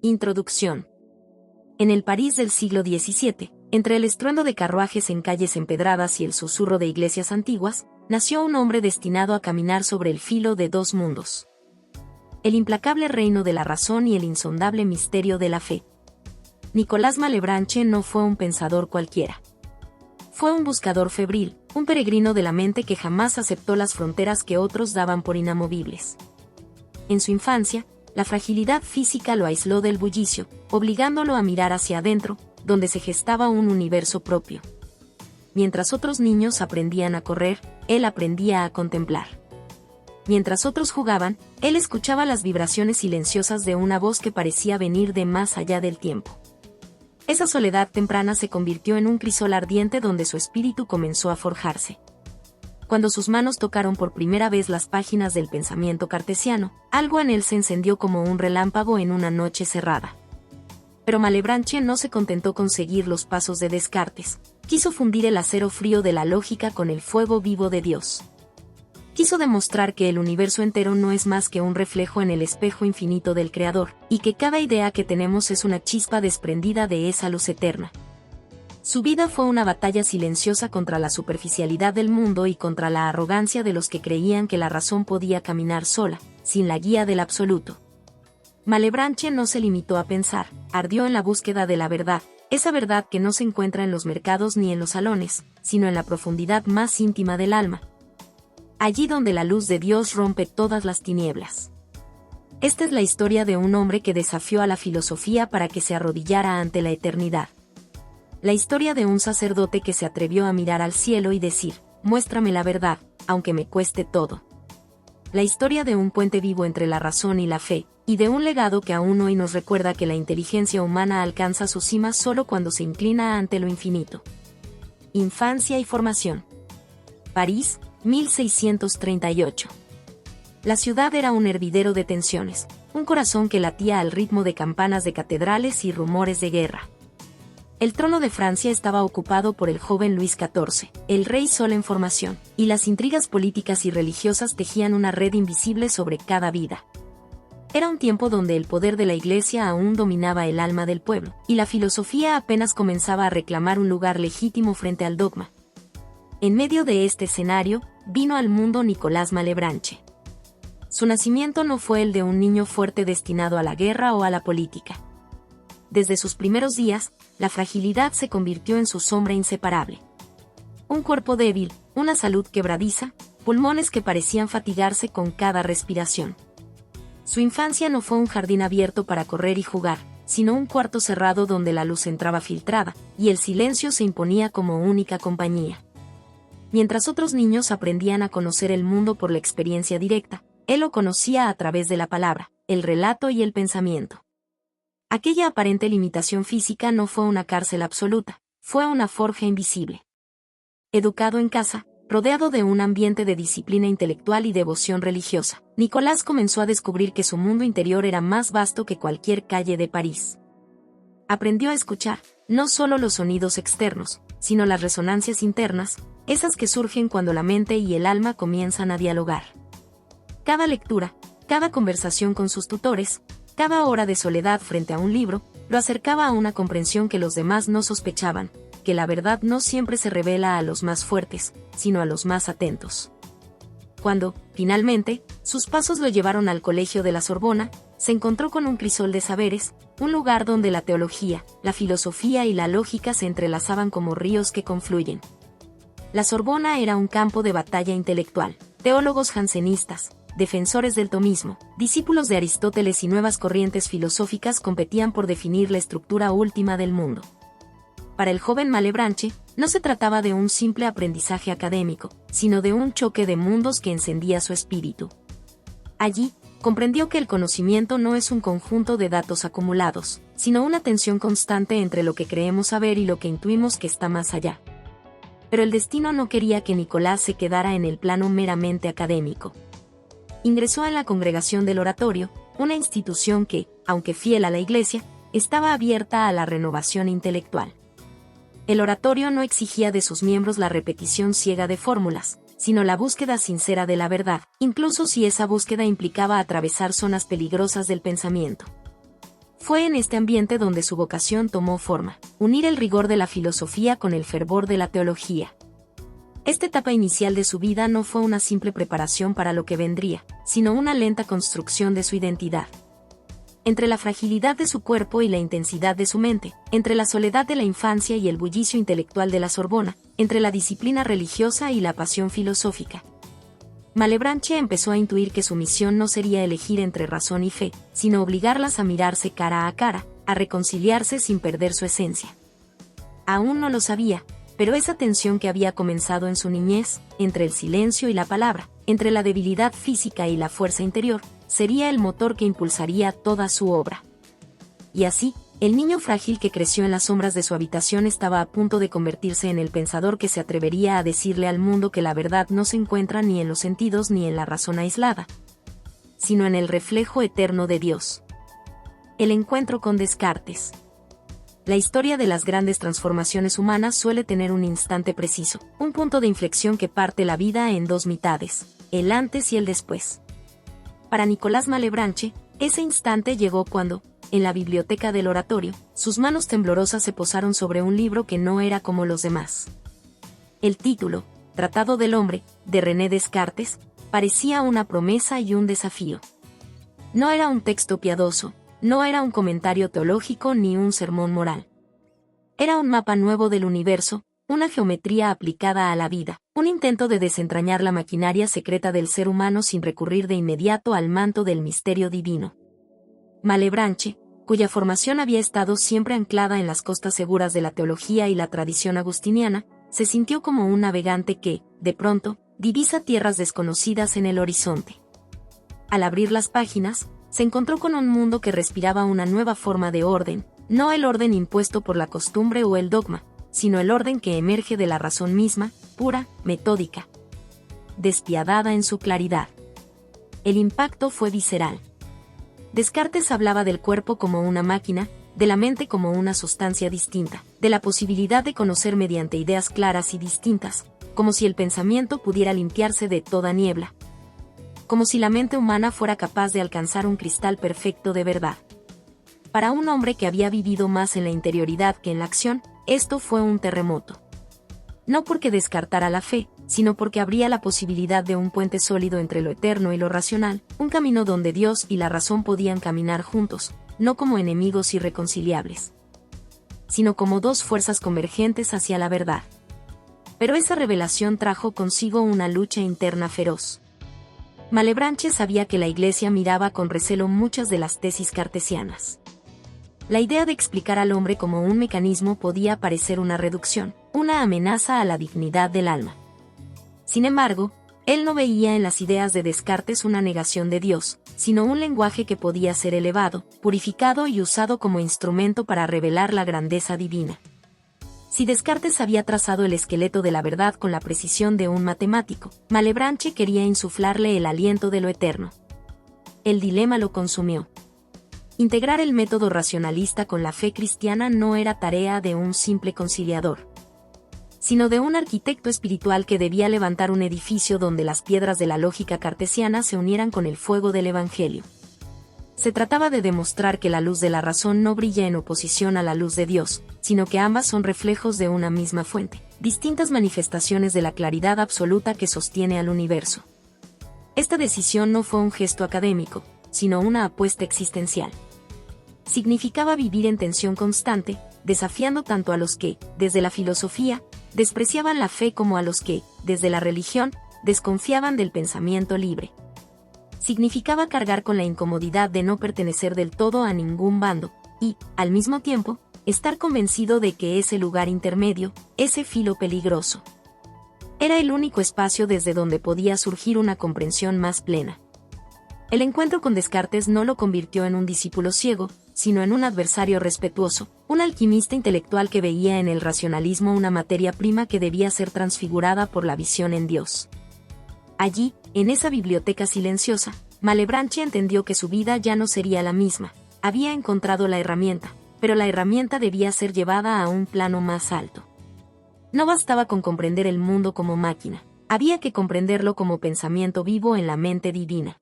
Introducción. En el París del siglo XVII, entre el estruendo de carruajes en calles empedradas y el susurro de iglesias antiguas, nació un hombre destinado a caminar sobre el filo de dos mundos. El implacable reino de la razón y el insondable misterio de la fe. Nicolás Malebranche no fue un pensador cualquiera. Fue un buscador febril, un peregrino de la mente que jamás aceptó las fronteras que otros daban por inamovibles. En su infancia, la fragilidad física lo aisló del bullicio, obligándolo a mirar hacia adentro, donde se gestaba un universo propio. Mientras otros niños aprendían a correr, él aprendía a contemplar. Mientras otros jugaban, él escuchaba las vibraciones silenciosas de una voz que parecía venir de más allá del tiempo. Esa soledad temprana se convirtió en un crisol ardiente donde su espíritu comenzó a forjarse. Cuando sus manos tocaron por primera vez las páginas del pensamiento cartesiano, algo en él se encendió como un relámpago en una noche cerrada. Pero Malebranche no se contentó con seguir los pasos de Descartes. Quiso fundir el acero frío de la lógica con el fuego vivo de Dios. Quiso demostrar que el universo entero no es más que un reflejo en el espejo infinito del Creador, y que cada idea que tenemos es una chispa desprendida de esa luz eterna. Su vida fue una batalla silenciosa contra la superficialidad del mundo y contra la arrogancia de los que creían que la razón podía caminar sola, sin la guía del absoluto. Malebranche no se limitó a pensar, ardió en la búsqueda de la verdad, esa verdad que no se encuentra en los mercados ni en los salones, sino en la profundidad más íntima del alma. Allí donde la luz de Dios rompe todas las tinieblas. Esta es la historia de un hombre que desafió a la filosofía para que se arrodillara ante la eternidad. La historia de un sacerdote que se atrevió a mirar al cielo y decir, muéstrame la verdad, aunque me cueste todo. La historia de un puente vivo entre la razón y la fe, y de un legado que aún hoy nos recuerda que la inteligencia humana alcanza su cima solo cuando se inclina ante lo infinito. Infancia y formación. París, 1638. La ciudad era un hervidero de tensiones, un corazón que latía al ritmo de campanas de catedrales y rumores de guerra. El trono de Francia estaba ocupado por el joven Luis XIV, el rey Sol en formación, y las intrigas políticas y religiosas tejían una red invisible sobre cada vida. Era un tiempo donde el poder de la Iglesia aún dominaba el alma del pueblo, y la filosofía apenas comenzaba a reclamar un lugar legítimo frente al dogma. En medio de este escenario, vino al mundo Nicolás Malebranche. Su nacimiento no fue el de un niño fuerte destinado a la guerra o a la política. Desde sus primeros días, la fragilidad se convirtió en su sombra inseparable. Un cuerpo débil, una salud quebradiza, pulmones que parecían fatigarse con cada respiración. Su infancia no fue un jardín abierto para correr y jugar, sino un cuarto cerrado donde la luz entraba filtrada, y el silencio se imponía como única compañía. Mientras otros niños aprendían a conocer el mundo por la experiencia directa, él lo conocía a través de la palabra, el relato y el pensamiento. Aquella aparente limitación física no fue una cárcel absoluta, fue una forja invisible. Educado en casa, rodeado de un ambiente de disciplina intelectual y devoción religiosa, Nicolás comenzó a descubrir que su mundo interior era más vasto que cualquier calle de París. Aprendió a escuchar, no solo los sonidos externos, sino las resonancias internas, esas que surgen cuando la mente y el alma comienzan a dialogar. Cada lectura, cada conversación con sus tutores, cada hora de soledad frente a un libro, lo acercaba a una comprensión que los demás no sospechaban, que la verdad no siempre se revela a los más fuertes, sino a los más atentos. Cuando, finalmente, sus pasos lo llevaron al colegio de la Sorbona, se encontró con un crisol de saberes, un lugar donde la teología, la filosofía y la lógica se entrelazaban como ríos que confluyen. La Sorbona era un campo de batalla intelectual, teólogos jansenistas, defensores del tomismo, discípulos de Aristóteles y nuevas corrientes filosóficas competían por definir la estructura última del mundo. Para el joven Malebranche, no se trataba de un simple aprendizaje académico, sino de un choque de mundos que encendía su espíritu. Allí, comprendió que el conocimiento no es un conjunto de datos acumulados, sino una tensión constante entre lo que creemos saber y lo que intuimos que está más allá. Pero el destino no quería que Nicolás se quedara en el plano meramente académico. Ingresó en la Congregación del Oratorio, una institución que, aunque fiel a la Iglesia, estaba abierta a la renovación intelectual. El oratorio no exigía de sus miembros la repetición ciega de fórmulas, sino la búsqueda sincera de la verdad, incluso si esa búsqueda implicaba atravesar zonas peligrosas del pensamiento. Fue en este ambiente donde su vocación tomó forma, unir el rigor de la filosofía con el fervor de la teología. Esta etapa inicial de su vida no fue una simple preparación para lo que vendría, sino una lenta construcción de su identidad. Entre la fragilidad de su cuerpo y la intensidad de su mente, entre la soledad de la infancia y el bullicio intelectual de la Sorbona, entre la disciplina religiosa y la pasión filosófica, Malebranche empezó a intuir que su misión no sería elegir entre razón y fe, sino obligarlas a mirarse cara a cara, a reconciliarse sin perder su esencia. Aún no lo sabía, pero esa tensión que había comenzado en su niñez, entre el silencio y la palabra, entre la debilidad física y la fuerza interior, sería el motor que impulsaría toda su obra. Y así, el niño frágil que creció en las sombras de su habitación estaba a punto de convertirse en el pensador que se atrevería a decirle al mundo que la verdad no se encuentra ni en los sentidos ni en la razón aislada, sino en el reflejo eterno de Dios. El encuentro con Descartes. La historia de las grandes transformaciones humanas suele tener un instante preciso, un punto de inflexión que parte la vida en dos mitades, el antes y el después. Para Nicolás Malebranche, ese instante llegó cuando, en la biblioteca del oratorio, sus manos temblorosas se posaron sobre un libro que no era como los demás. El título, Tratado del Hombre, de René Descartes, parecía una promesa y un desafío. No era un texto piadoso, no era un comentario teológico ni un sermón moral. Era un mapa nuevo del universo, una geometría aplicada a la vida, un intento de desentrañar la maquinaria secreta del ser humano sin recurrir de inmediato al manto del misterio divino. Malebranche, cuya formación había estado siempre anclada en las costas seguras de la teología y la tradición agustiniana, se sintió como un navegante que, de pronto, divisa tierras desconocidas en el horizonte. Al abrir las páginas, se encontró con un mundo que respiraba una nueva forma de orden, no el orden impuesto por la costumbre o el dogma, sino el orden que emerge de la razón misma, pura, metódica, despiadada en su claridad. El impacto fue visceral. Descartes hablaba del cuerpo como una máquina, de la mente como una sustancia distinta, de la posibilidad de conocer mediante ideas claras y distintas, como si el pensamiento pudiera limpiarse de toda niebla, como si la mente humana fuera capaz de alcanzar un cristal perfecto de verdad. Para un hombre que había vivido más en la interioridad que en la acción, esto fue un terremoto. No porque descartara la fe, sino porque abría la posibilidad de un puente sólido entre lo eterno y lo racional, un camino donde Dios y la razón podían caminar juntos, no como enemigos irreconciliables, sino como dos fuerzas convergentes hacia la verdad. Pero esa revelación trajo consigo una lucha interna feroz. Malebranche sabía que la Iglesia miraba con recelo muchas de las tesis cartesianas. La idea de explicar al hombre como un mecanismo podía parecer una reducción, una amenaza a la dignidad del alma. Sin embargo, él no veía en las ideas de Descartes una negación de Dios, sino un lenguaje que podía ser elevado, purificado y usado como instrumento para revelar la grandeza divina. Si Descartes había trazado el esqueleto de la verdad con la precisión de un matemático, Malebranche quería insuflarle el aliento de lo eterno. El dilema lo consumió. Integrar el método racionalista con la fe cristiana no era tarea de un simple conciliador, sino de un arquitecto espiritual que debía levantar un edificio donde las piedras de la lógica cartesiana se unieran con el fuego del Evangelio. Se trataba de demostrar que la luz de la razón no brilla en oposición a la luz de Dios, sino que ambas son reflejos de una misma fuente, distintas manifestaciones de la claridad absoluta que sostiene al universo. Esta decisión no fue un gesto académico, sino una apuesta existencial. Significaba vivir en tensión constante, desafiando tanto a los que, desde la filosofía, despreciaban la fe como a los que, desde la religión, desconfiaban del pensamiento libre. Significaba cargar con la incomodidad de no pertenecer del todo a ningún bando, y, al mismo tiempo, estar convencido de que ese lugar intermedio, ese filo peligroso, era el único espacio desde donde podía surgir una comprensión más plena. El encuentro con Descartes no lo convirtió en un discípulo ciego, sino en un adversario respetuoso, un alquimista intelectual que veía en el racionalismo una materia prima que debía ser transfigurada por la visión en Dios. Allí, en esa biblioteca silenciosa, Malebranche entendió que su vida ya no sería la misma. Había encontrado la herramienta, pero la herramienta debía ser llevada a un plano más alto. No bastaba con comprender el mundo como máquina, había que comprenderlo como pensamiento vivo en la mente divina.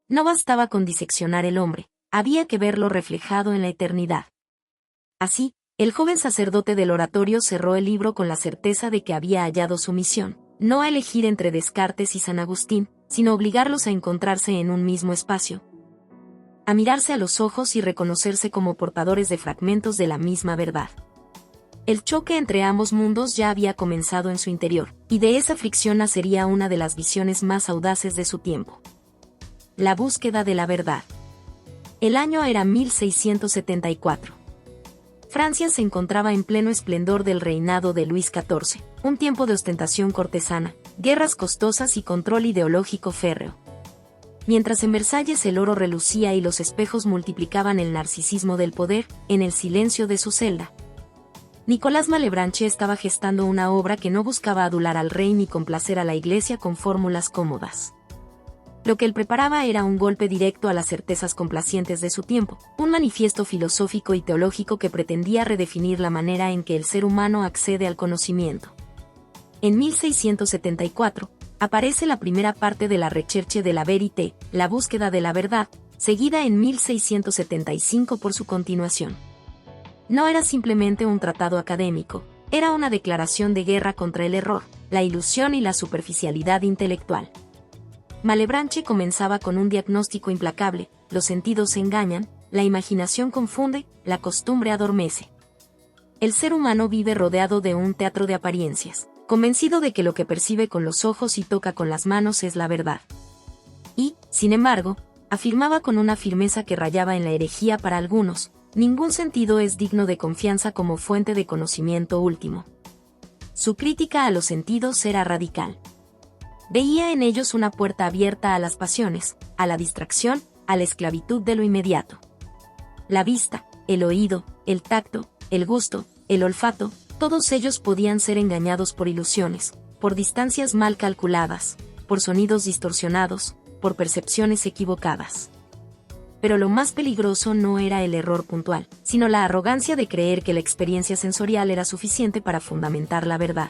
No bastaba con diseccionar el hombre, había que verlo reflejado en la eternidad. Así, el joven sacerdote del oratorio cerró el libro con la certeza de que había hallado su misión, no a elegir entre Descartes y San Agustín, sino obligarlos a encontrarse en un mismo espacio, a mirarse a los ojos y reconocerse como portadores de fragmentos de la misma verdad. El choque entre ambos mundos ya había comenzado en su interior, y de esa fricción nacería una de las visiones más audaces de su tiempo. La búsqueda de la verdad. El año era 1674. Francia se encontraba en pleno esplendor del reinado de Luis XIV, un tiempo de ostentación cortesana, guerras costosas y control ideológico férreo. Mientras en Versalles el oro relucía y los espejos multiplicaban el narcisismo del poder, en el silencio de su celda, Nicolás Malebranche estaba gestando una obra que no buscaba adular al rey ni complacer a la Iglesia con fórmulas cómodas. Lo que él preparaba era un golpe directo a las certezas complacientes de su tiempo, un manifiesto filosófico y teológico que pretendía redefinir la manera en que el ser humano accede al conocimiento. En 1674, aparece la primera parte de la Recherche de la Vérité, la búsqueda de la verdad, seguida en 1675 por su continuación. No era simplemente un tratado académico, era una declaración de guerra contra el error, la ilusión y la superficialidad intelectual. Malebranche comenzaba con un diagnóstico implacable: los sentidos se engañan, la imaginación confunde, la costumbre adormece. El ser humano vive rodeado de un teatro de apariencias, convencido de que lo que percibe con los ojos y toca con las manos es la verdad. Y, sin embargo, afirmaba con una firmeza que rayaba en la herejía para algunos: ningún sentido es digno de confianza como fuente de conocimiento último. Su crítica a los sentidos era radical. Veía en ellos una puerta abierta a las pasiones, a la distracción, a la esclavitud de lo inmediato. La vista, el oído, el tacto, el gusto, el olfato, todos ellos podían ser engañados por ilusiones, por distancias mal calculadas, por sonidos distorsionados, por percepciones equivocadas. Pero lo más peligroso no era el error puntual, sino la arrogancia de creer que la experiencia sensorial era suficiente para fundamentar la verdad.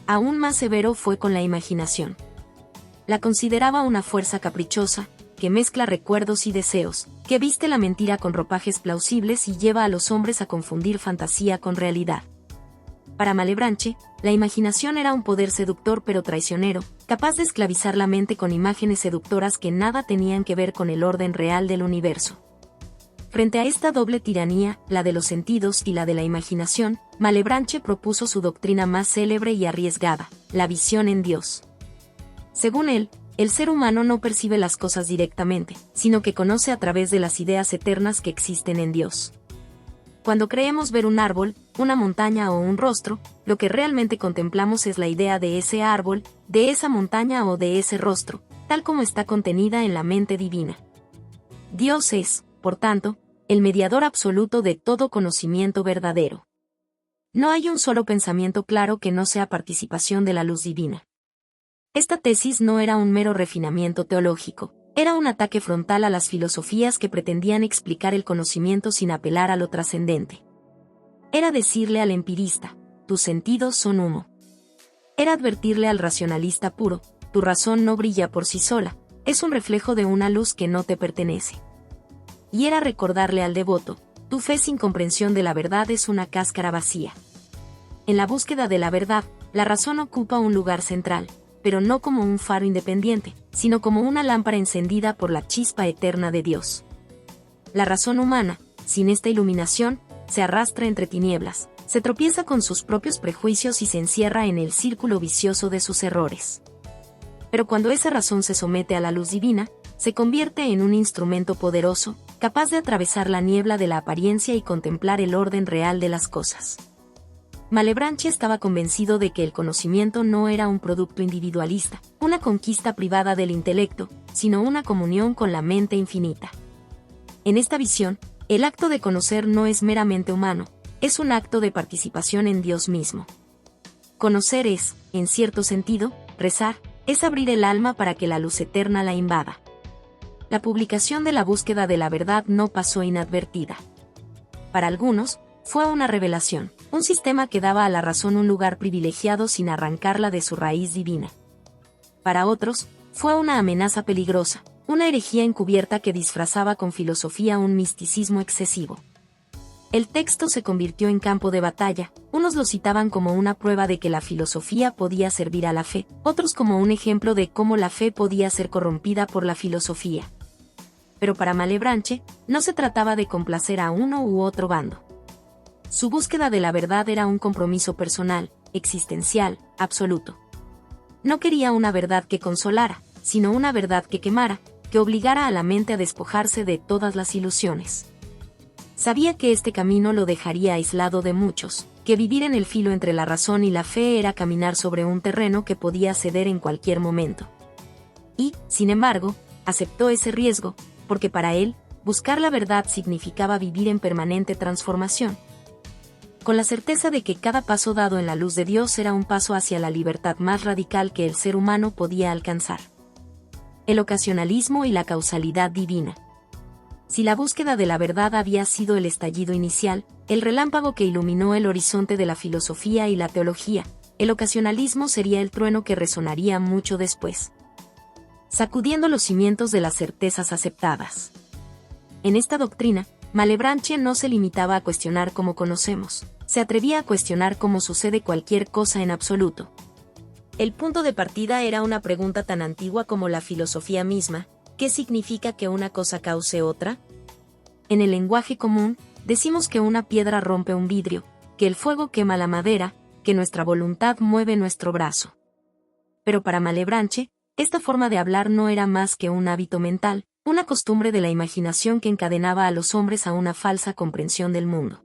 Aún más severo fue con la imaginación. La consideraba una fuerza caprichosa, que mezcla recuerdos y deseos, que viste la mentira con ropajes plausibles y lleva a los hombres a confundir fantasía con realidad. Para Malebranche, la imaginación era un poder seductor pero traicionero, capaz de esclavizar la mente con imágenes seductoras que nada tenían que ver con el orden real del universo. Frente a esta doble tiranía, la de los sentidos y la de la imaginación, Malebranche propuso su doctrina más célebre y arriesgada: la visión en Dios. Según él, el ser humano no percibe las cosas directamente, sino que conoce a través de las ideas eternas que existen en Dios. Cuando creemos ver un árbol, una montaña o un rostro, lo que realmente contemplamos es la idea de ese árbol, de esa montaña o de ese rostro, tal como está contenida en la mente divina. Dios es, por tanto, el mediador absoluto de todo conocimiento verdadero. No hay un solo pensamiento claro que no sea participación de la luz divina. Esta tesis no era un mero refinamiento teológico, era un ataque frontal a las filosofías que pretendían explicar el conocimiento sin apelar a lo trascendente. Era decirle al empirista: tus sentidos son humo. Era advertirle al racionalista puro: tu razón no brilla por sí sola, es un reflejo de una luz que no te pertenece. Y era recordarle al devoto: tu fe sin comprensión de la verdad es una cáscara vacía. En la búsqueda de la verdad, la razón ocupa un lugar central, pero no como un faro independiente, sino como una lámpara encendida por la chispa eterna de Dios. La razón humana, sin esta iluminación, se arrastra entre tinieblas, se tropieza con sus propios prejuicios y se encierra en el círculo vicioso de sus errores. Pero cuando esa razón se somete a la luz divina, se convierte en un instrumento poderoso, capaz de atravesar la niebla de la apariencia y contemplar el orden real de las cosas. Malebranche estaba convencido de que el conocimiento no era un producto individualista, una conquista privada del intelecto, sino una comunión con la mente infinita. En esta visión, el acto de conocer no es meramente humano, es un acto de participación en Dios mismo. Conocer es, en cierto sentido, rezar, es abrir el alma para que la luz eterna la invada. La publicación de la búsqueda de la verdad no pasó inadvertida. Para algunos, fue una revelación, un sistema que daba a la razón un lugar privilegiado sin arrancarla de su raíz divina. Para otros, fue una amenaza peligrosa, una herejía encubierta que disfrazaba con filosofía un misticismo excesivo. El texto se convirtió en campo de batalla, unos lo citaban como una prueba de que la filosofía podía servir a la fe, otros como un ejemplo de cómo la fe podía ser corrompida por la filosofía. Pero para Malebranche, no se trataba de complacer a uno u otro bando. Su búsqueda de la verdad era un compromiso personal, existencial, absoluto. No quería una verdad que consolara, sino una verdad que quemara, que obligara a la mente a despojarse de todas las ilusiones. Sabía que este camino lo dejaría aislado de muchos, que vivir en el filo entre la razón y la fe era caminar sobre un terreno que podía ceder en cualquier momento. Y, sin embargo, aceptó ese riesgo, porque para él, buscar la verdad significaba vivir en permanente transformación, con la certeza de que cada paso dado en la luz de Dios era un paso hacia la libertad más radical que el ser humano podía alcanzar. El ocasionalismo y la causalidad divina. Si la búsqueda de la verdad había sido el estallido inicial, el relámpago que iluminó el horizonte de la filosofía y la teología, el ocasionalismo sería el trueno que resonaría mucho después, sacudiendo los cimientos de las certezas aceptadas. En esta doctrina, Malebranche no se limitaba a cuestionar cómo conocemos, se atrevía a cuestionar cómo sucede cualquier cosa en absoluto. El punto de partida era una pregunta tan antigua como la filosofía misma: ¿qué significa que una cosa cause otra? En el lenguaje común, decimos que una piedra rompe un vidrio, que el fuego quema la madera, que nuestra voluntad mueve nuestro brazo. Pero para Malebranche, esta forma de hablar no era más que un hábito mental, una costumbre de la imaginación que encadenaba a los hombres a una falsa comprensión del mundo.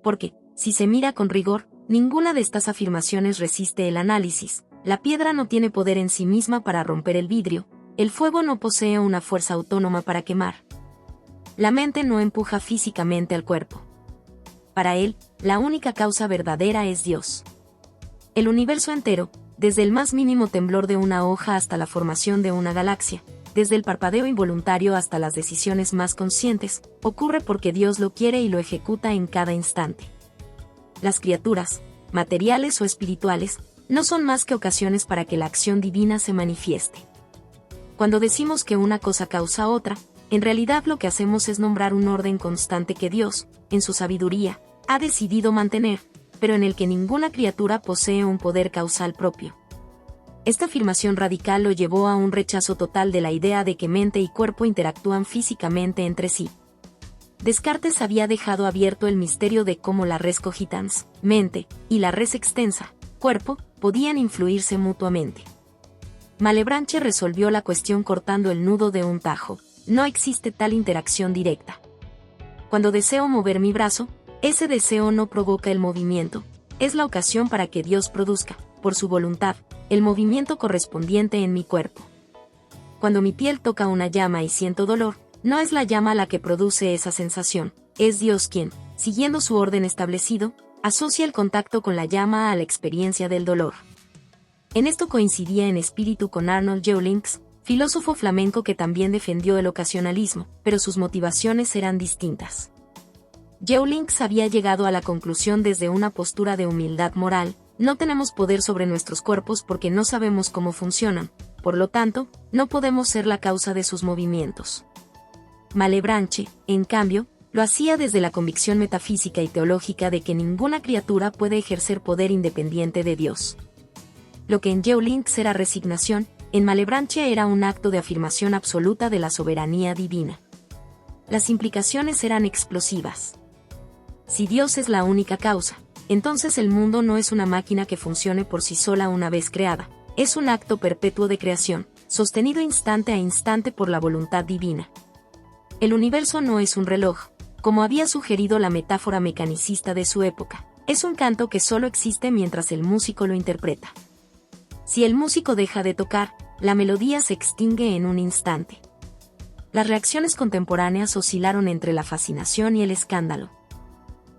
Porque, si se mira con rigor, ninguna de estas afirmaciones resiste el análisis. La piedra no tiene poder en sí misma para romper el vidrio, el fuego no posee una fuerza autónoma para quemar. La mente no empuja físicamente al cuerpo. Para él, la única causa verdadera es Dios. El universo entero, desde el más mínimo temblor de una hoja hasta la formación de una galaxia, desde el parpadeo involuntario hasta las decisiones más conscientes, ocurre porque Dios lo quiere y lo ejecuta en cada instante. Las criaturas, materiales o espirituales, no son más que ocasiones para que la acción divina se manifieste. Cuando decimos que una cosa causa otra, en realidad lo que hacemos es nombrar un orden constante que Dios, en su sabiduría, ha decidido mantener, pero en el que ninguna criatura posee un poder causal propio. Esta afirmación radical lo llevó a un rechazo total de la idea de que mente y cuerpo interactúan físicamente entre sí. Descartes había dejado abierto el misterio de cómo la res cogitans, mente, y la res extensa, cuerpo, podían influirse mutuamente. Malebranche resolvió la cuestión cortando el nudo de un tajo: no existe tal interacción directa. Cuando deseo mover mi brazo, ese deseo no provoca el movimiento, es la ocasión para que Dios produzca, por su voluntad, el movimiento correspondiente en mi cuerpo. Cuando mi piel toca una llama y siento dolor, no es la llama la que produce esa sensación, es Dios quien, siguiendo su orden establecido, asocia el contacto con la llama a la experiencia del dolor. En esto coincidía en espíritu con Arnold Jeulinx, filósofo flamenco que también defendió el ocasionalismo, pero sus motivaciones eran distintas. Jeulinx había llegado a la conclusión desde una postura de humildad moral: no tenemos poder sobre nuestros cuerpos porque no sabemos cómo funcionan, por lo tanto, no podemos ser la causa de sus movimientos. Malebranche, en cambio, lo hacía desde la convicción metafísica y teológica de que ninguna criatura puede ejercer poder independiente de Dios. Lo que en Jeulinx era resignación, en Malebranche era un acto de afirmación absoluta de la soberanía divina. Las implicaciones eran explosivas. Si Dios es la única causa, entonces el mundo no es una máquina que funcione por sí sola una vez creada, es un acto perpetuo de creación, sostenido instante a instante por la voluntad divina. El universo no es un reloj, como había sugerido la metáfora mecanicista de su época, es un canto que solo existe mientras el músico lo interpreta. Si el músico deja de tocar, la melodía se extingue en un instante. Las reacciones contemporáneas oscilaron entre la fascinación y el escándalo.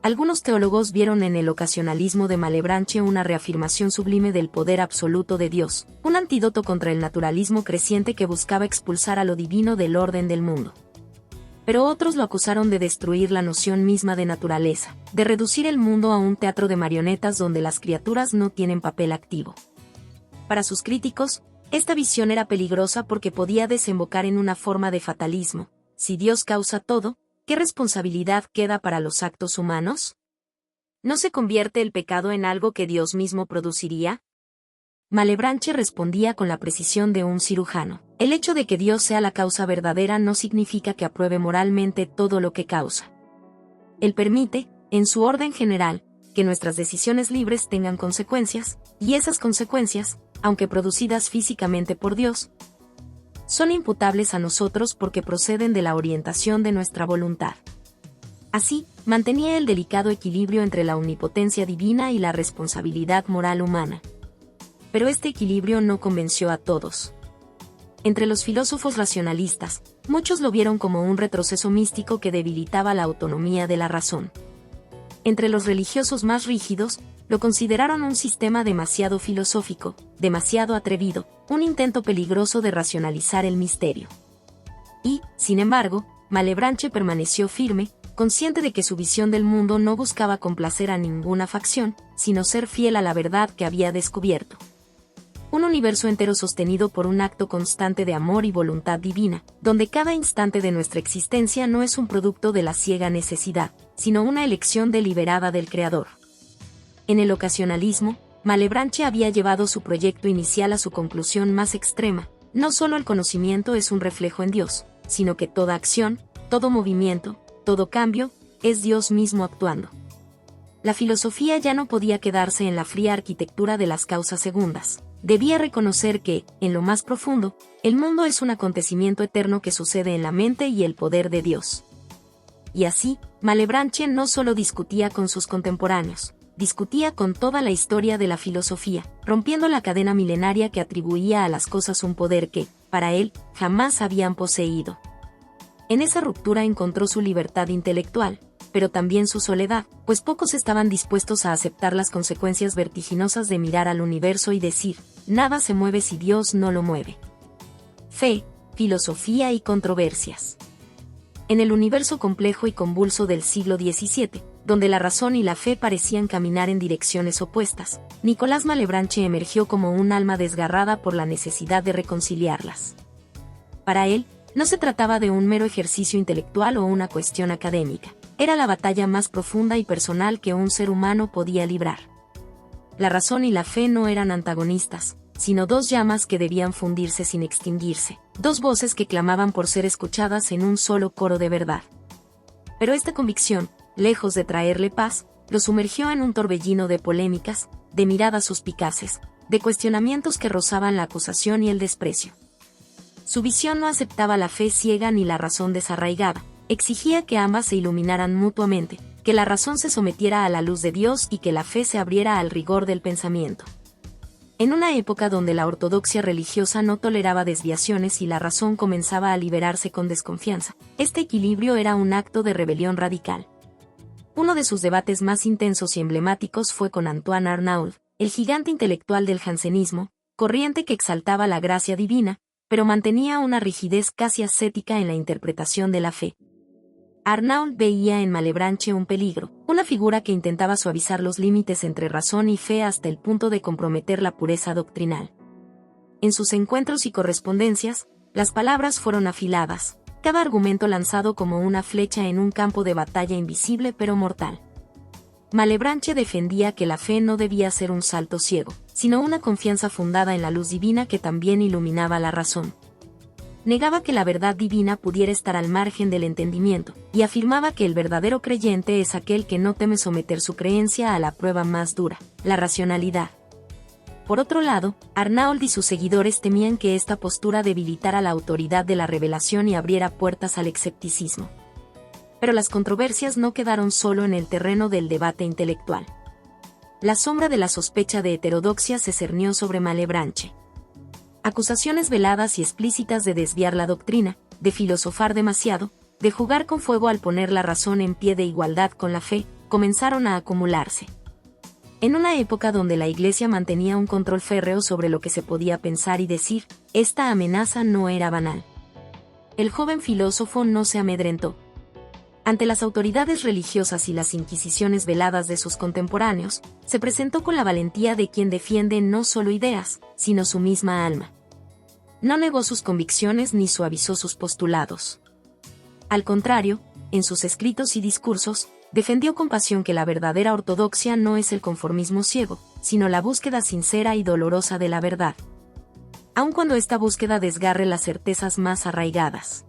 Algunos teólogos vieron en el ocasionalismo de Malebranche una reafirmación sublime del poder absoluto de Dios, un antídoto contra el naturalismo creciente que buscaba expulsar a lo divino del orden del mundo. Pero otros lo acusaron de destruir la noción misma de naturaleza, de reducir el mundo a un teatro de marionetas donde las criaturas no tienen papel activo. Para sus críticos, Esta visión era peligrosa porque podía desembocar en una forma de fatalismo. Si Dios causa todo, ¿qué responsabilidad queda para los actos humanos? ¿No se convierte el pecado en algo que Dios mismo produciría? Malebranche respondía con la precisión de un cirujano. El hecho de que Dios sea la causa verdadera no significa que apruebe moralmente todo lo que causa. Él permite, en su orden general, que nuestras decisiones libres tengan consecuencias, y esas consecuencias, aunque producidas físicamente por Dios, son imputables a nosotros porque proceden de la orientación de nuestra voluntad. Así, mantenía el delicado equilibrio entre la omnipotencia divina y la responsabilidad moral humana. Pero este equilibrio no convenció a todos. Entre los filósofos racionalistas, muchos lo vieron como un retroceso místico que debilitaba la autonomía de la razón. Entre los religiosos más rígidos, lo consideraron un sistema demasiado filosófico, demasiado atrevido, un intento peligroso de racionalizar el misterio. Y, sin embargo, Malebranche permaneció firme, consciente de que su visión del mundo no buscaba complacer a ninguna facción, sino ser fiel a la verdad que había descubierto. Un universo entero sostenido por un acto constante de amor y voluntad divina, donde cada instante de nuestra existencia no es un producto de la ciega necesidad, sino una elección deliberada del Creador. En el ocasionalismo, Malebranche había llevado su proyecto inicial a su conclusión más extrema. No solo el conocimiento es un reflejo en Dios, sino que toda acción, todo movimiento, todo cambio, es Dios mismo actuando. La filosofía ya no podía quedarse en la fría arquitectura de las causas segundas. Debía reconocer que, en lo más profundo, el mundo es un acontecimiento eterno que sucede en la mente y el poder de Dios. Y así, Malebranche no solo discutía con sus contemporáneos, discutía con toda la historia de la filosofía, rompiendo la cadena milenaria que atribuía a las cosas un poder que, para él, jamás habían poseído. En esa ruptura encontró su libertad intelectual, pero también su soledad, pues pocos estaban dispuestos a aceptar las consecuencias vertiginosas de mirar al universo y decir, nada se mueve si Dios no lo mueve. Fe, filosofía y controversias. En el universo complejo y convulso del siglo XVII, donde la razón y la fe parecían caminar en direcciones opuestas, Nicolás Malebranche emergió como un alma desgarrada por la necesidad de reconciliarlas. Para él, no se trataba de un mero ejercicio intelectual o una cuestión académica. Era la batalla más profunda y personal que un ser humano podía librar. La razón y la fe no eran antagonistas, sino dos llamas que debían fundirse sin extinguirse, dos voces que clamaban por ser escuchadas en un solo coro de verdad. Pero esta convicción, lejos de traerle paz, lo sumergió en un torbellino de polémicas, de miradas suspicaces, de cuestionamientos que rozaban la acusación y el desprecio. Su visión no aceptaba la fe ciega ni la razón desarraigada, exigía que ambas se iluminaran mutuamente, que la razón se sometiera a la luz de Dios y que la fe se abriera al rigor del pensamiento. En una época donde la ortodoxia religiosa no toleraba desviaciones y la razón comenzaba a liberarse con desconfianza, este equilibrio era un acto de rebelión radical. Uno de sus debates más intensos y emblemáticos fue con Antoine Arnauld, el gigante intelectual del jansenismo, corriente que exaltaba la gracia divina, pero mantenía una rigidez casi ascética en la interpretación de la fe. Arnauld veía en Malebranche un peligro, una figura que intentaba suavizar los límites entre razón y fe hasta el punto de comprometer la pureza doctrinal. En sus encuentros y correspondencias, las palabras fueron afiladas, cada argumento lanzado como una flecha en un campo de batalla invisible pero mortal. Malebranche defendía que la fe no debía ser un salto ciego, sino una confianza fundada en la luz divina que también iluminaba la razón. Negaba que la verdad divina pudiera estar al margen del entendimiento, y afirmaba que el verdadero creyente es aquel que no teme someter su creencia a la prueba más dura, la racionalidad. Por otro lado, Arnauld y sus seguidores temían que esta postura debilitara la autoridad de la revelación y abriera puertas al escepticismo. Pero las controversias no quedaron solo en el terreno del debate intelectual. La sombra de la sospecha de heterodoxia se cernió sobre Malebranche. Acusaciones veladas y explícitas de desviar la doctrina, de filosofar demasiado, de jugar con fuego al poner la razón en pie de igualdad con la fe, comenzaron a acumularse. En una época donde la Iglesia mantenía un control férreo sobre lo que se podía pensar y decir, esta amenaza no era banal. El joven filósofo no se amedrentó. Ante las autoridades religiosas y las inquisiciones veladas de sus contemporáneos, se presentó con la valentía de quien defiende no solo ideas, sino su misma alma. no negó sus convicciones ni suavizó sus postulados. Al contrario, en sus escritos y discursos, defendió con pasión que la verdadera ortodoxia no es el conformismo ciego, sino la búsqueda sincera y dolorosa de la verdad, aun cuando esta búsqueda desgarre las certezas más arraigadas.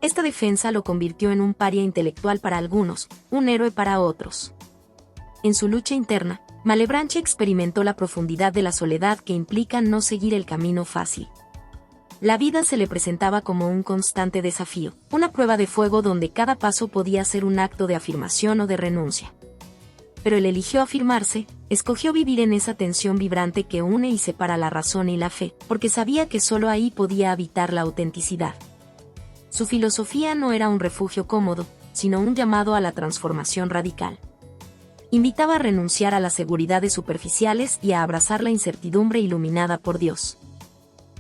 Esta defensa lo convirtió en un paria intelectual para algunos, un héroe para otros. En su lucha interna, Malebranche experimentó la profundidad de la soledad que implica no seguir el camino fácil. La vida se le presentaba como un constante desafío, una prueba de fuego donde cada paso podía ser un acto de afirmación o de renuncia. Pero él eligió afirmarse, escogió vivir en esa tensión vibrante que une y separa la razón y la fe, porque sabía que solo ahí podía habitar la autenticidad. Su filosofía no era un refugio cómodo, sino un llamado a la transformación radical. Invitaba a renunciar a las seguridades superficiales y a abrazar la incertidumbre iluminada por Dios.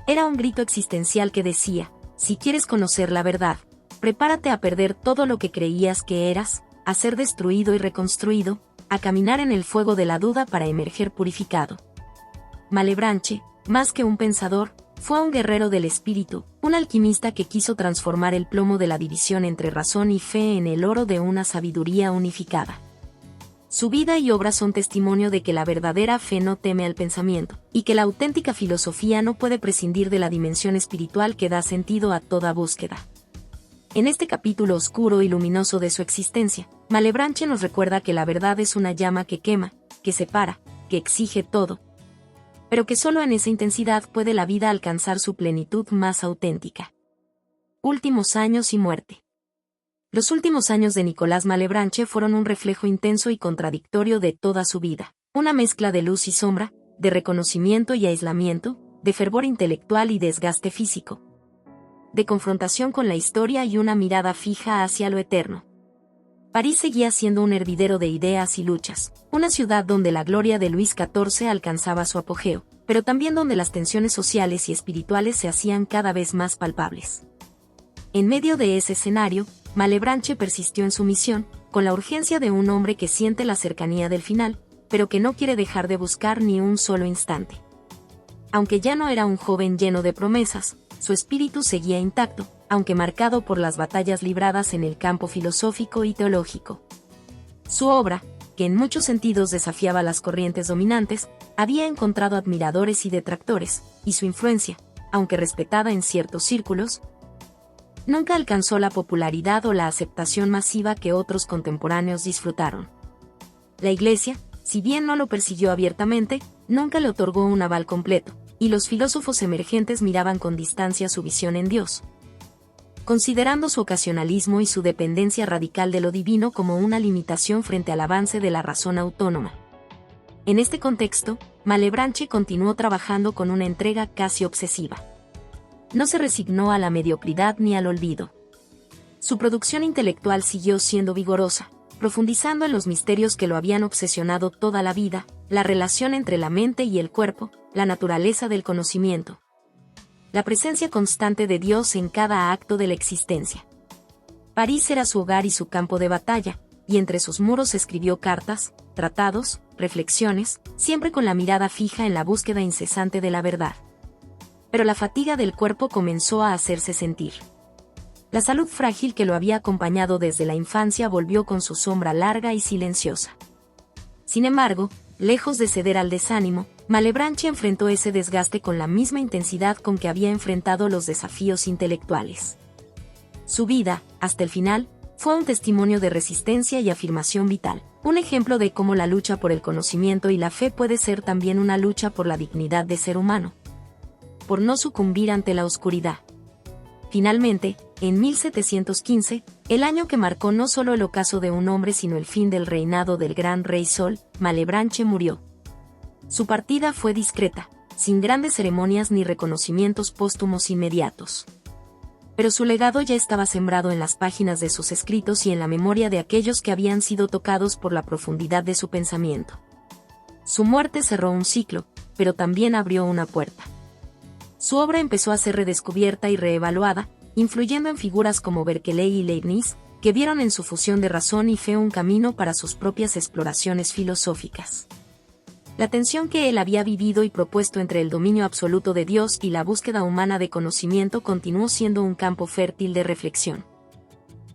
Era un grito existencial que decía: si quieres conocer la verdad, prepárate a perder todo lo que creías que eras, a ser destruido y reconstruido, a caminar en el fuego de la duda para emerger purificado. Malebranche, más que un pensador, fue un guerrero del espíritu, un alquimista que quiso transformar el plomo de la división entre razón y fe en el oro de una sabiduría unificada. Su vida y obra son testimonio de que la verdadera fe no teme al pensamiento, y que la auténtica filosofía no puede prescindir de la dimensión espiritual que da sentido a toda búsqueda. En este capítulo oscuro y luminoso de su existencia, Malebranche nos recuerda que la verdad es una llama que quema, que separa, que exige todo, pero que solo en esa intensidad puede la vida alcanzar su plenitud más auténtica. Últimos años y muerte. Los últimos años de Nicolás Malebranche fueron un reflejo intenso y contradictorio de toda su vida, una mezcla de luz y sombra, de reconocimiento y aislamiento, de fervor intelectual y desgaste físico, de confrontación con la historia y una mirada fija hacia lo eterno. París seguía siendo un hervidero de ideas y luchas, una ciudad donde la gloria de Luis XIV alcanzaba su apogeo, pero también donde las tensiones sociales y espirituales se hacían cada vez más palpables. En medio de ese escenario, Malebranche persistió en su misión, con la urgencia de un hombre que siente la cercanía del final, pero que no quiere dejar de buscar ni un solo instante. Aunque ya no era un joven lleno de promesas, su espíritu seguía intacto, aunque marcado por las batallas libradas en el campo filosófico y teológico. Su obra, que en muchos sentidos desafiaba las corrientes dominantes, había encontrado admiradores y detractores, y su influencia, aunque respetada en ciertos círculos, nunca alcanzó la popularidad o la aceptación masiva que otros contemporáneos disfrutaron. La Iglesia, si bien no lo persiguió abiertamente, nunca le otorgó un aval completo, y los filósofos emergentes miraban con distancia su visión en Dios, considerando su ocasionalismo y su dependencia radical de lo divino como una limitación frente al avance de la razón autónoma. En este contexto, Malebranche continuó trabajando con una entrega casi obsesiva. No se resignó a la mediocridad ni al olvido. Su producción intelectual siguió siendo vigorosa, profundizando en los misterios que lo habían obsesionado toda la vida, la relación entre la mente y el cuerpo, la naturaleza del conocimiento, la presencia constante de Dios en cada acto de la existencia. París era su hogar y su campo de batalla, y entre sus muros escribió cartas, tratados, reflexiones, siempre con la mirada fija en la búsqueda incesante de la verdad. Pero la fatiga del cuerpo comenzó a hacerse sentir. La salud frágil que lo había acompañado desde la infancia volvió con su sombra larga y silenciosa. Sin embargo, lejos de ceder al desánimo, Malebranche enfrentó ese desgaste con la misma intensidad con que había enfrentado los desafíos intelectuales. Su vida, hasta el final, fue un testimonio de resistencia y afirmación vital, un ejemplo de cómo la lucha por el conocimiento y la fe puede ser también una lucha por la dignidad de ser humano, por no sucumbir ante la oscuridad. Finalmente, en 1715, el año que marcó no solo el ocaso de un hombre sino el fin del reinado del gran rey Sol, Malebranche murió. Su partida fue discreta, sin grandes ceremonias ni reconocimientos póstumos inmediatos. Pero su legado ya estaba sembrado en las páginas de sus escritos y en la memoria de aquellos que habían sido tocados por la profundidad de su pensamiento. Su muerte cerró un ciclo, pero también abrió una puerta. Su obra empezó a ser redescubierta y reevaluada, influyendo en figuras como Berkeley y Leibniz, que vieron en su fusión de razón y fe un camino para sus propias exploraciones filosóficas. La tensión que él había vivido y propuesto entre el dominio absoluto de Dios y la búsqueda humana de conocimiento continuó siendo un campo fértil de reflexión.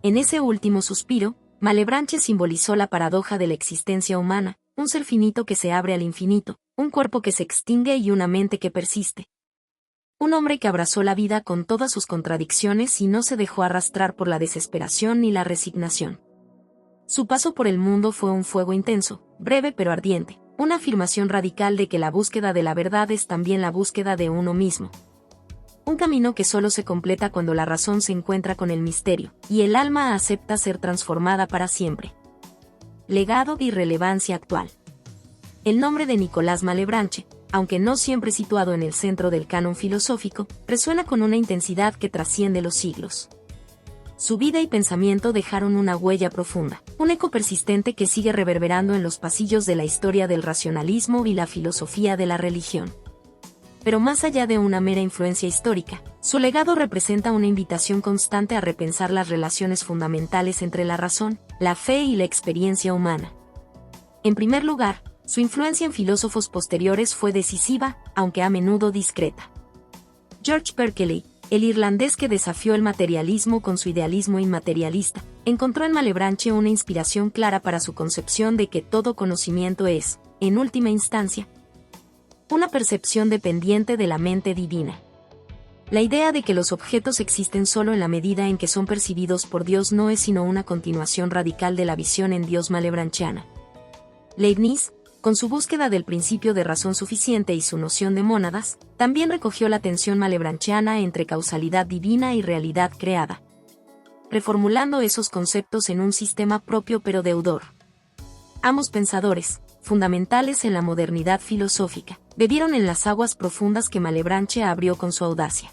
En ese último suspiro, Malebranche simbolizó la paradoja de la existencia humana, un ser finito que se abre al infinito, un cuerpo que se extingue y una mente que persiste. Un hombre que abrazó la vida con todas sus contradicciones y no se dejó arrastrar por la desesperación ni la resignación. Su paso por el mundo fue un fuego intenso, breve pero ardiente, una afirmación radical de que la búsqueda de la verdad es también la búsqueda de uno mismo. Un camino que solo se completa cuando la razón se encuentra con el misterio, y el alma acepta ser transformada para siempre. Legado y relevancia actual. El nombre de Nicolás Malebranche, aunque no siempre situado en el centro del canon filosófico, resuena con una intensidad que trasciende los siglos. Su vida y pensamiento dejaron una huella profunda, un eco persistente que sigue reverberando en los pasillos de la historia del racionalismo y la filosofía de la religión. Pero más allá de una mera influencia histórica, su legado representa una invitación constante a repensar las relaciones fundamentales entre la razón, la fe y la experiencia humana. En primer lugar, su influencia en filósofos posteriores fue decisiva, aunque a menudo discreta. George Berkeley, el irlandés que desafió el materialismo con su idealismo inmaterialista, encontró en Malebranche una inspiración clara para su concepción de que todo conocimiento es, en última instancia, una percepción dependiente de la mente divina. La idea de que los objetos existen solo en la medida en que son percibidos por Dios no es sino una continuación radical de la visión en Dios malebranchiana. Leibniz, con su búsqueda del principio de razón suficiente y su noción de mónadas, también recogió la tensión malebranchiana entre causalidad divina y realidad creada, reformulando esos conceptos en un sistema propio pero deudor. Ambos pensadores, fundamentales en la modernidad filosófica, bebieron en las aguas profundas que Malebranche abrió con su audacia.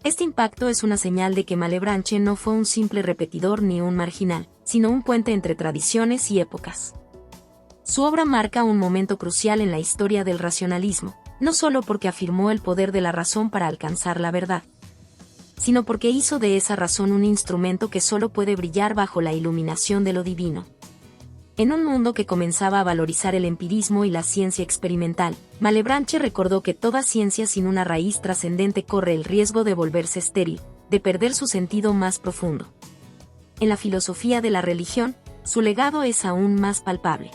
Este impacto es una señal de que Malebranche no fue un simple repetidor ni un marginal, sino un puente entre tradiciones y épocas. Su obra marca un momento crucial en la historia del racionalismo, no solo porque afirmó el poder de la razón para alcanzar la verdad, sino porque hizo de esa razón un instrumento que solo puede brillar bajo la iluminación de lo divino. En un mundo que comenzaba a valorizar el empirismo y la ciencia experimental, Malebranche recordó que toda ciencia sin una raíz trascendente corre el riesgo de volverse estéril, de perder su sentido más profundo. En la filosofía de la religión, su legado es aún más palpable.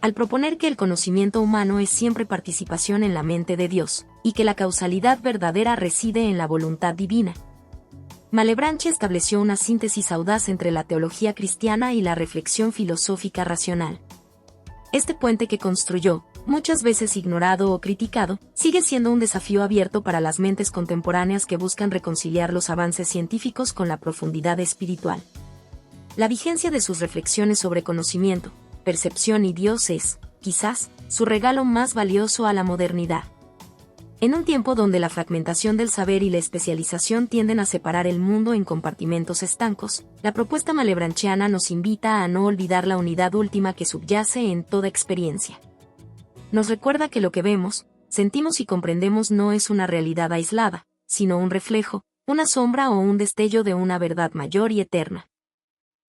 Al proponer que el conocimiento humano es siempre participación en la mente de Dios, y que la causalidad verdadera reside en la voluntad divina, Malebranche estableció una síntesis audaz entre la teología cristiana y la reflexión filosófica racional. Este puente que construyó, muchas veces ignorado o criticado, sigue siendo un desafío abierto para las mentes contemporáneas que buscan reconciliar los avances científicos con la profundidad espiritual. La vigencia de sus reflexiones sobre conocimiento, percepción y Dios es, quizás, su regalo más valioso a la modernidad. En un tiempo donde la fragmentación del saber y la especialización tienden a separar el mundo en compartimentos estancos, la propuesta malebranchiana nos invita a no olvidar la unidad última que subyace en toda experiencia. Nos recuerda que lo que vemos, sentimos y comprendemos no es una realidad aislada, sino un reflejo, una sombra o un destello de una verdad mayor y eterna.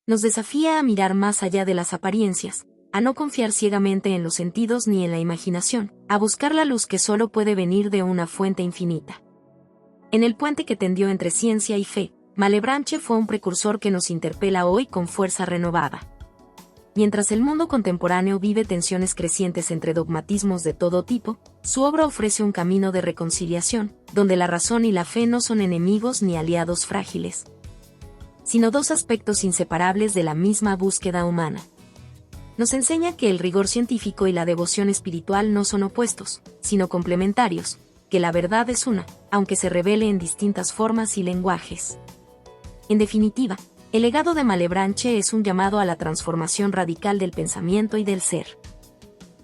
Nos desafía a mirar más allá de las apariencias, a no confiar ciegamente en los sentidos ni en la imaginación, a buscar la luz que solo puede venir de una fuente infinita. En el puente que tendió entre ciencia y fe, Malebranche fue un precursor que nos interpela hoy con fuerza renovada. Mientras el mundo contemporáneo vive tensiones crecientes entre dogmatismos de todo tipo, su obra ofrece un camino de reconciliación, donde la razón y la fe no son enemigos ni aliados frágiles, sino dos aspectos inseparables de la misma búsqueda humana. Nos enseña que el rigor científico y la devoción espiritual no son opuestos, sino complementarios, que la verdad es una, aunque se revele en distintas formas y lenguajes. En definitiva, el legado de Malebranche es un llamado a la transformación radical del pensamiento y del ser.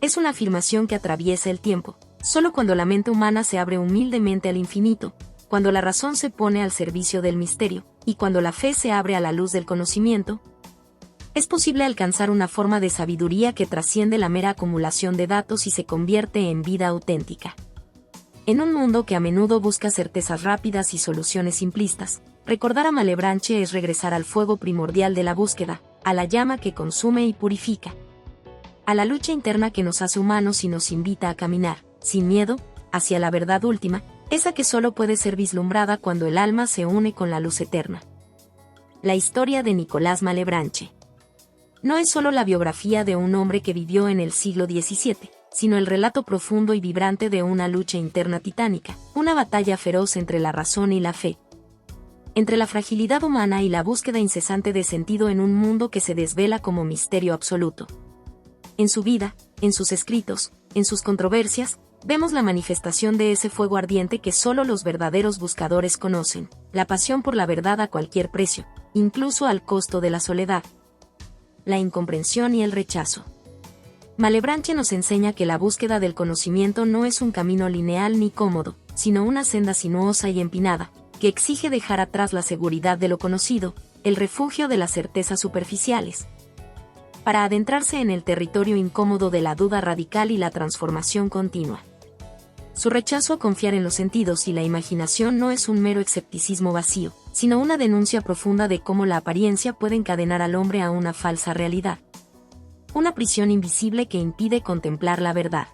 Es una afirmación que atraviesa el tiempo, solo cuando la mente humana se abre humildemente al infinito, cuando la razón se pone al servicio del misterio, y cuando la fe se abre a la luz del conocimiento, es posible alcanzar una forma de sabiduría que trasciende la mera acumulación de datos y se convierte en vida auténtica. En un mundo que a menudo busca certezas rápidas y soluciones simplistas, recordar a Malebranche es regresar al fuego primordial de la búsqueda, a la llama que consume y purifica. a la lucha interna que nos hace humanos y nos invita a caminar, sin miedo, hacia la verdad última, esa que solo puede ser vislumbrada cuando el alma se une con la luz eterna. La historia de Nicolás Malebranche. No es solo la biografía de un hombre que vivió en el siglo XVII, sino el relato profundo y vibrante de una lucha interna titánica, una batalla feroz entre la razón y la fe, entre la fragilidad humana y la búsqueda incesante de sentido en un mundo que se desvela como misterio absoluto. En su vida, en sus escritos, en sus controversias, vemos la manifestación de ese fuego ardiente que solo los verdaderos buscadores conocen, la pasión por la verdad a cualquier precio, incluso al costo de la soledad, la incomprensión y el rechazo. Malebranche nos enseña que la búsqueda del conocimiento no es un camino lineal ni cómodo, sino una senda sinuosa y empinada, que exige dejar atrás la seguridad de lo conocido, el refugio de las certezas superficiales, para adentrarse en el territorio incómodo de la duda radical y la transformación continua. Su rechazo a confiar en los sentidos y la imaginación no es un mero escepticismo vacío, sino una denuncia profunda de cómo la apariencia puede encadenar al hombre a una falsa realidad. Una prisión invisible que impide contemplar la verdad.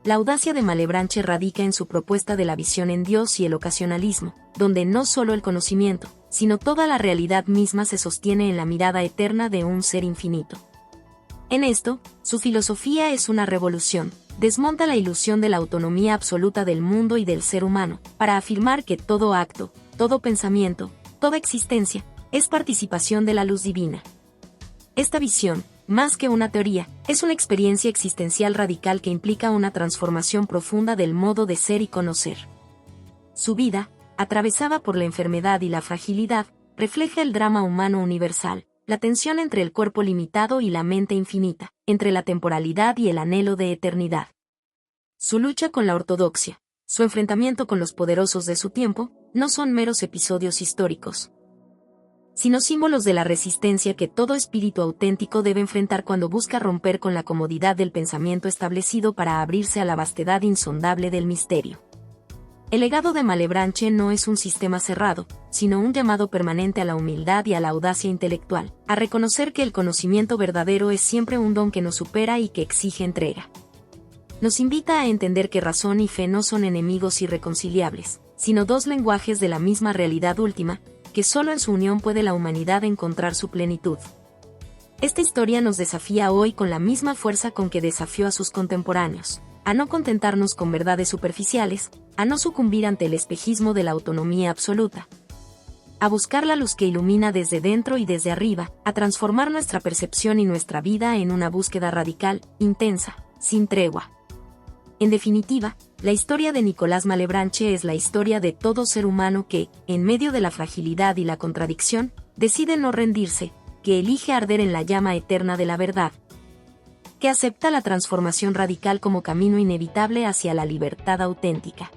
La audacia de Malebranche radica en su propuesta de la visión en Dios y el ocasionalismo, donde no solo el conocimiento, sino toda la realidad misma se sostiene en la mirada eterna de un ser infinito. En esto, su filosofía es una revolución, desmonta la ilusión de la autonomía absoluta del mundo y del ser humano, para afirmar que todo acto, todo pensamiento, toda existencia, es participación de la luz divina. Esta visión, más que una teoría, es una experiencia existencial radical que implica una transformación profunda del modo de ser y conocer. Su vida, atravesada por la enfermedad y la fragilidad, refleja el drama humano universal, la tensión entre el cuerpo limitado y la mente infinita, entre la temporalidad y el anhelo de eternidad. Su lucha con la ortodoxia, su enfrentamiento con los poderosos de su tiempo, no son meros episodios históricos, sino símbolos de la resistencia que todo espíritu auténtico debe enfrentar cuando busca romper con la comodidad del pensamiento establecido para abrirse a la vastedad insondable del misterio. El legado de Malebranche no es un sistema cerrado, sino un llamado permanente a la humildad y a la audacia intelectual, a reconocer que el conocimiento verdadero es siempre un don que nos supera y que exige entrega. Nos invita a entender que razón y fe no son enemigos irreconciliables, sino dos lenguajes de la misma realidad última, que solo en su unión puede la humanidad encontrar su plenitud. Esta historia nos desafía hoy con la misma fuerza con que desafió a sus contemporáneos, a no contentarnos con verdades superficiales, a no sucumbir ante el espejismo de la autonomía absoluta, a buscar la luz que ilumina desde dentro y desde arriba, a transformar nuestra percepción y nuestra vida en una búsqueda radical, intensa, sin tregua. En definitiva, la historia de Nicolás Malebranche es la historia de todo ser humano que, en medio de la fragilidad y la contradicción, decide no rendirse, que elige arder en la llama eterna de la verdad, que acepta la transformación radical como camino inevitable hacia la libertad auténtica.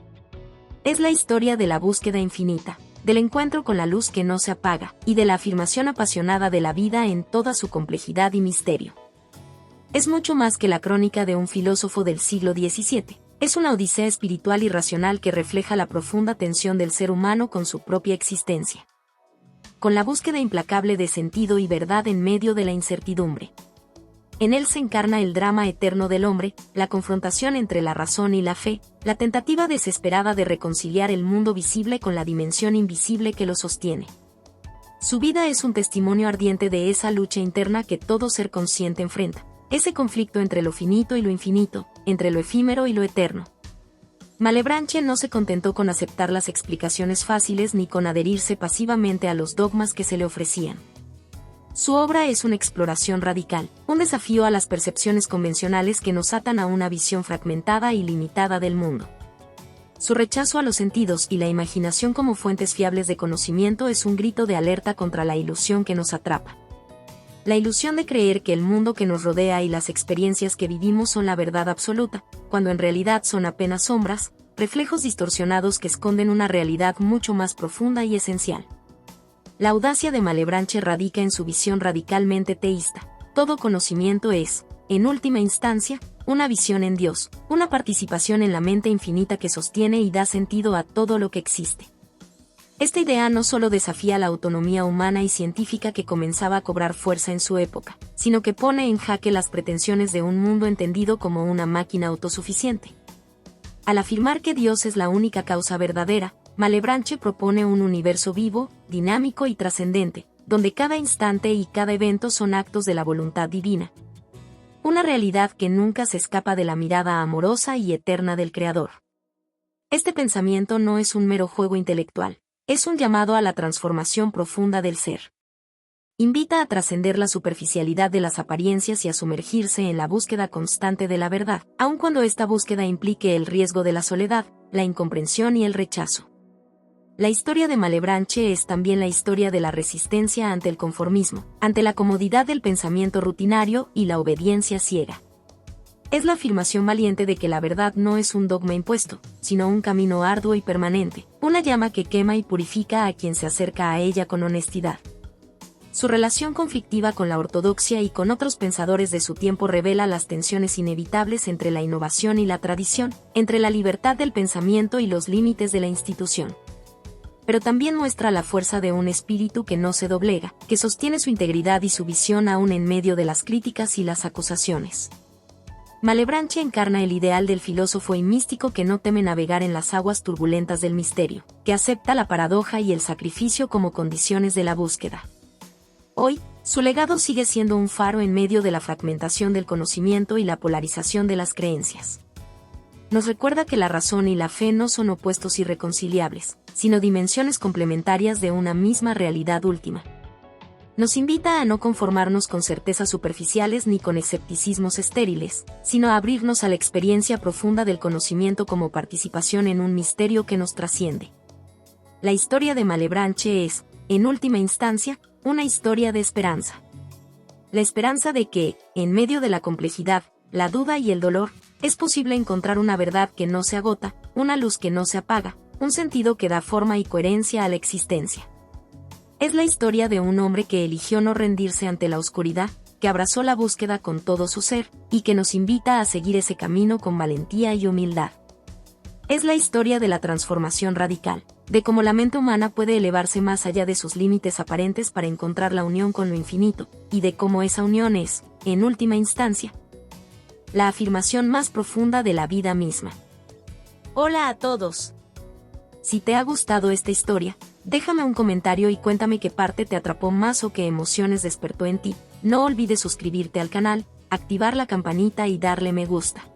Es la historia de la búsqueda infinita, del encuentro con la luz que no se apaga, y de la afirmación apasionada de la vida en toda su complejidad y misterio. Es mucho más que la crónica de un filósofo del siglo XVII, es una odisea espiritual y racional que refleja la profunda tensión del ser humano con su propia existencia, con la búsqueda implacable de sentido y verdad en medio de la incertidumbre. En él se encarna el drama eterno del hombre, la confrontación entre la razón y la fe, la tentativa desesperada de reconciliar el mundo visible con la dimensión invisible que lo sostiene. Su vida es un testimonio ardiente de esa lucha interna que todo ser consciente enfrenta, ese conflicto entre lo finito y lo infinito, entre lo efímero y lo eterno. Malebranche no se contentó con aceptar las explicaciones fáciles ni con adherirse pasivamente a los dogmas que se le ofrecían. Su obra es una exploración radical, un desafío a las percepciones convencionales que nos atan a una visión fragmentada y limitada del mundo. Su rechazo a los sentidos y la imaginación como fuentes fiables de conocimiento es un grito de alerta contra la ilusión que nos atrapa. La ilusión de creer que el mundo que nos rodea y las experiencias que vivimos son la verdad absoluta, cuando en realidad son apenas sombras, reflejos distorsionados que esconden una realidad mucho más profunda y esencial. La audacia de Malebranche radica en su visión radicalmente teísta. Todo conocimiento es, en última instancia, una visión en Dios, una participación en la mente infinita que sostiene y da sentido a todo lo que existe. Esta idea no solo desafía la autonomía humana y científica que comenzaba a cobrar fuerza en su época, sino que pone en jaque las pretensiones de un mundo entendido como una máquina autosuficiente. Al afirmar que Dios es la única causa verdadera, Malebranche propone un universo vivo, dinámico y trascendente, donde cada instante y cada evento son actos de la voluntad divina. Una realidad que nunca se escapa de la mirada amorosa y eterna del Creador. Este pensamiento no es un mero juego intelectual, es un llamado a la transformación profunda del ser. Invita a trascender la superficialidad de las apariencias y a sumergirse en la búsqueda constante de la verdad, aun cuando esta búsqueda implique el riesgo de la soledad, la incomprensión y el rechazo. La historia de Malebranche es también la historia de la resistencia ante el conformismo, ante la comodidad del pensamiento rutinario y la obediencia ciega. Es la afirmación valiente de que la verdad no es un dogma impuesto, sino un camino arduo y permanente, una llama que quema y purifica a quien se acerca a ella con honestidad. Su relación conflictiva con la ortodoxia y con otros pensadores de su tiempo revela las tensiones inevitables entre la innovación y la tradición, entre la libertad del pensamiento y los límites de la institución. Pero también muestra la fuerza de un espíritu que no se doblega, que sostiene su integridad y su visión aún en medio de las críticas y las acusaciones. Malebranche encarna el ideal del filósofo y místico que no teme navegar en las aguas turbulentas del misterio, que acepta la paradoja y el sacrificio como condiciones de la búsqueda. Hoy, su legado sigue siendo un faro en medio de la fragmentación del conocimiento y la polarización de las creencias. Nos recuerda que la razón y la fe no son opuestos irreconciliables, sino dimensiones complementarias de una misma realidad última. Nos invita a no conformarnos con certezas superficiales ni con escepticismos estériles, sino a abrirnos a la experiencia profunda del conocimiento como participación en un misterio que nos trasciende. La historia de Malebranche es, en última instancia, una historia de esperanza. La esperanza de que, en medio de la complejidad, la duda y el dolor, es posible encontrar una verdad que no se agota, una luz que no se apaga, un sentido que da forma y coherencia a la existencia. Es la historia de un hombre que eligió no rendirse ante la oscuridad, que abrazó la búsqueda con todo su ser, y que nos invita a seguir ese camino con valentía y humildad. Es la historia de la transformación radical, de cómo la mente humana puede elevarse más allá de sus límites aparentes para encontrar la unión con lo infinito, y de cómo esa unión es, en última instancia, la afirmación más profunda de la vida misma. Hola a todos. Si te ha gustado esta historia, déjame un comentario y cuéntame qué parte te atrapó más o qué emociones despertó en ti. No olvides suscribirte al canal, activar la campanita y darle me gusta.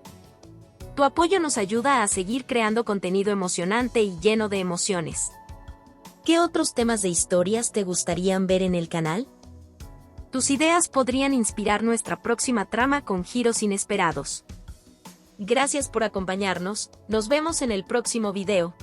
Tu apoyo nos ayuda a seguir creando contenido emocionante y lleno de emociones. ¿Qué otros temas de historias te gustarían ver en el canal? Tus ideas podrían inspirar nuestra próxima trama con giros inesperados. Gracias por acompañarnos, nos vemos en el próximo video.